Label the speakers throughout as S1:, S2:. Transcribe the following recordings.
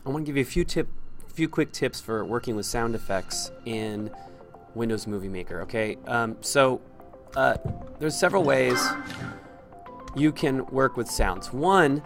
S1: I want to give you a few quick tips for working with sound effects in Windows Movie Maker. Okay, there's several ways you can work with sounds. One,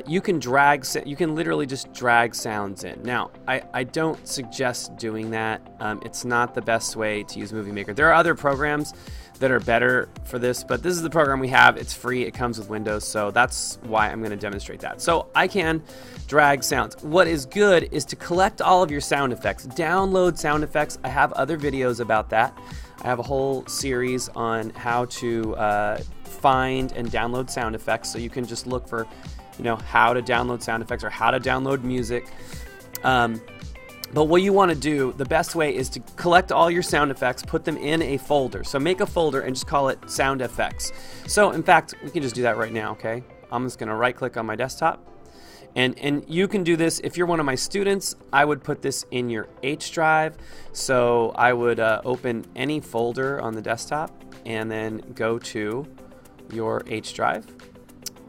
S1: you can literally just drag sounds in. Now, I don't suggest doing that. It's not the best way to use Movie Maker. There are other programs that are better for this, but this is the program we have. It's free. It comes with Windows, so that's why I'm going to demonstrate that. So I can drag sounds. What is good is to collect all of your sound effects. Download sound effects. I have other videos about that. I have a whole series on how to find and download sound effects, so you can just look for how to download sound effects or how to download music. But what you want to do, the best way is to collect all your sound effects, put them in a folder. So make a folder and just call it sound effects. So in fact, we can just do that right now, okay? I'm just going to right click on my desktop. And you can do this if you're one of my students. I would put this in your H drive. So I would open any folder on the desktop and then go to your H drive.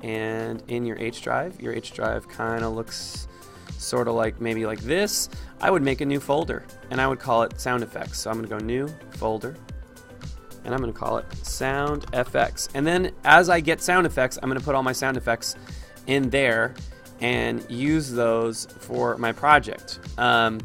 S1: And in your H drive kind of looks sort of like maybe like this. I would make a new folder and I would call it sound effects. So I'm going to go new folder and I'm going to call it sound FX. And then as I get sound effects, I'm going to put all my sound effects in there and use those for my project. The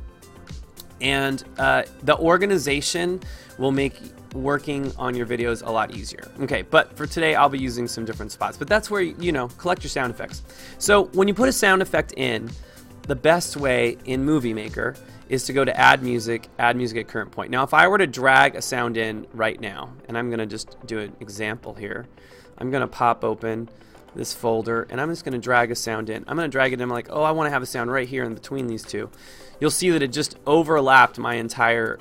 S1: organization will make working on your videos a lot easier. Okay, but for today I'll be using some different spots, but that's where collect your sound effects. So when you put a sound effect in, the best way in Movie Maker is to go to add music at current point. Now if I were to drag a sound in right now, and I'm gonna just do an example here, I'm gonna pop open this folder and I'm just gonna drag a sound in. I'm gonna drag it in like, oh, I wanna have a sound right here in between these two. You'll see that it just overlapped my entire,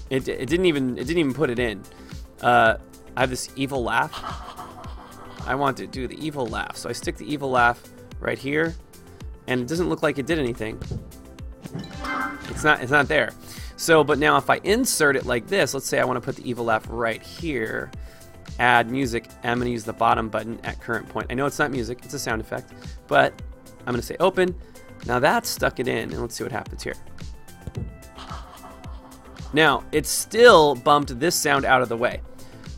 S1: it didn't even put it in. I have this evil laugh. I want to do the evil laugh. So I stick the evil laugh right here, and it doesn't look like it did anything. It's not there. So, but now if I insert it like this, let's say I want to put the evil laugh right here, add music, I'm going to use the bottom button at current point. I know it's not music, it's a sound effect, but I'm going to say open. Now that stuck it in, and let's see what happens here. Now, it still bumped this sound out of the way.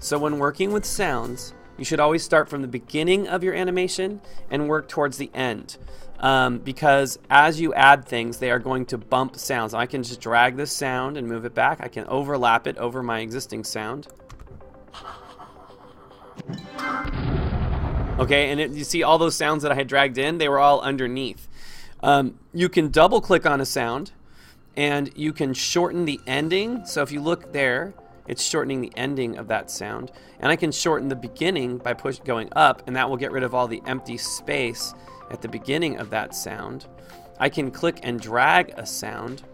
S1: So when working with sounds, you should always start from the beginning of your animation and work towards the end. Because as you add things, they are going to bump sounds. I can just drag this sound and move it back. I can overlap it over my existing sound. Okay, and you see all those sounds that I had dragged in, they were all underneath. You can double click on a sound and you can shorten the ending. So if you look there, it's shortening the ending of that sound. And I can shorten the beginning by going up, and that will get rid of all the empty space at the beginning of that sound. I can click and drag a sound.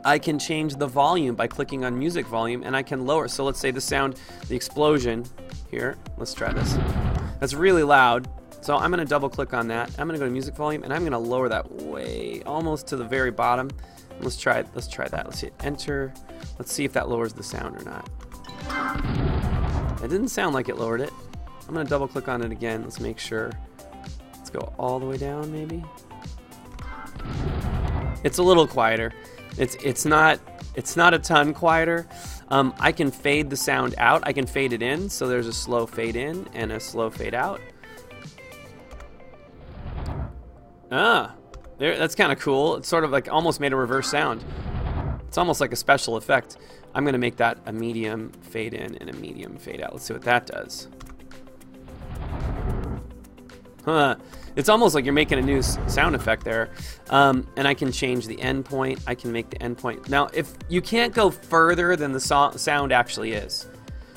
S1: I can change the volume by clicking on music volume, and I can lower. So let's say the sound, the explosion here. Let's try this. That's really loud. So I'm going to double click on that. I'm going to go to music volume, and I'm going to lower that way almost to the very bottom. Let's try it. Let's try that. Let's hit enter. Let's see if that lowers the sound or not. It didn't sound like it lowered it. I'm going to double click on it again. Let's make sure. Let's go all the way down maybe. It's a little quieter. It's not a ton quieter. I can fade the sound out. I can fade it in. So there's a slow fade in and a slow fade out. That's kind of cool. It's sort of like almost made a reverse sound. It's almost like a special effect. I'm going to make that a medium fade in and a medium fade out. Let's see what that does. It's almost like you're making a new sound effect there. And I can change the end point. I can make the end point. Now, if you can't go further than the sound actually is.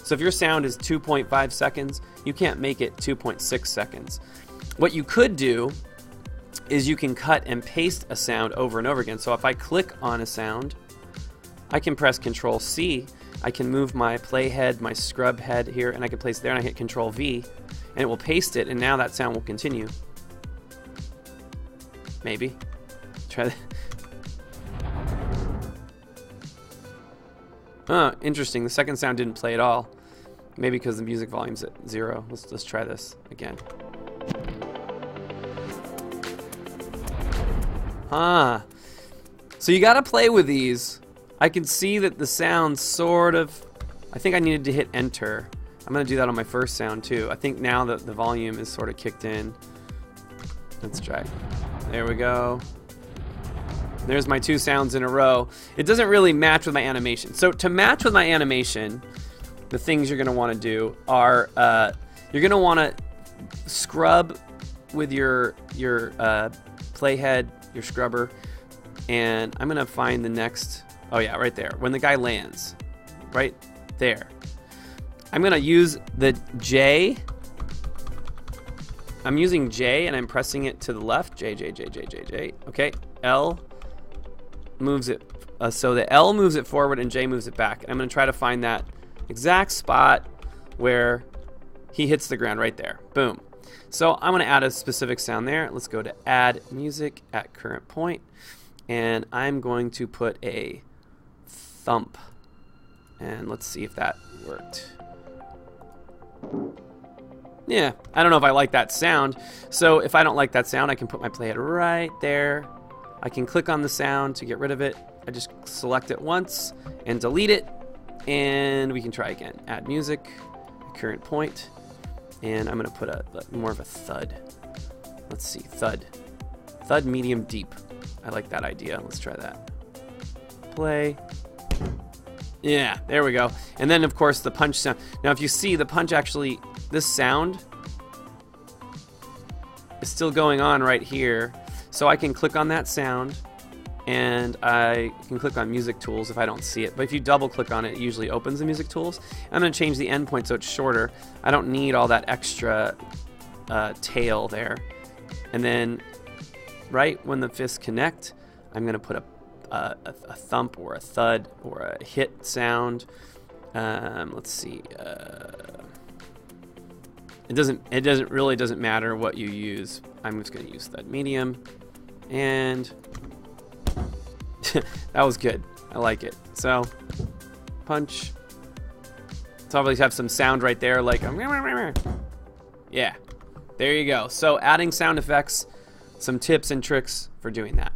S1: So if your sound is 2.5 seconds, you can't make it 2.6 seconds. What you could do is you can cut and paste a sound over and over again. So if I click on a sound, I can press Control C. I can move my playhead, my scrub head here, and I can place it there, and I hit Control V, and it will paste it, and now that sound will continue. Maybe. Try that. Interesting. The second sound didn't play at all. Maybe because the music volume's at 0. Let's try this again. Huh. So you gotta play with these. I can see that the sound sort of... I think I needed to hit enter. I'm gonna do that on my first sound too. I think now that the volume is sort of kicked in. Let's try. There we go. There's my 2 sounds in a row. It doesn't really match with my animation. So to match with my animation, the things you're gonna wanna do are, you're gonna wanna scrub with your playhead, your scrubber, and I'm gonna find the next, oh yeah, right there. When the guy lands, right there. I'm gonna use the J. I'm using J and I'm pressing it to the left. J, J, J, J, J, J. Okay, L moves it, so the L moves it forward and J moves it back. And I'm gonna try to find that exact spot where he hits the ground right there. Boom. So I'm gonna add a specific sound there. Let's go to add music at current point. And I'm going to put a thump. And let's see if that worked. Yeah, I don't know if I like that sound. So if I don't like that sound, I can put my playhead right there. I can click on the sound to get rid of it. I just select it once and delete it. And we can try again. Add music, current point. And I'm gonna put a more of a thud. Let's see, thud. Thud medium deep. I like that idea. Let's try that. Play. Yeah, there we go. And then, of course, the punch sound. Now, if you see, the punch actually, this sound is still going on right here. So I can click on that sound, and I can click on music tools if I don't see it. But if you double click on it, it usually opens the music tools. I'm going to change the endpoint so it's shorter. I don't need all that extra tail there. And then right when the fists connect, I'm going to put a thump or a thud or a hit sound. Let's see. It really doesn't matter what you use. I'm just going to use thud medium, and that was good. I like it. So punch. So obviously have some sound right there, like yeah. There you go. So adding sound effects, some tips and tricks for doing that.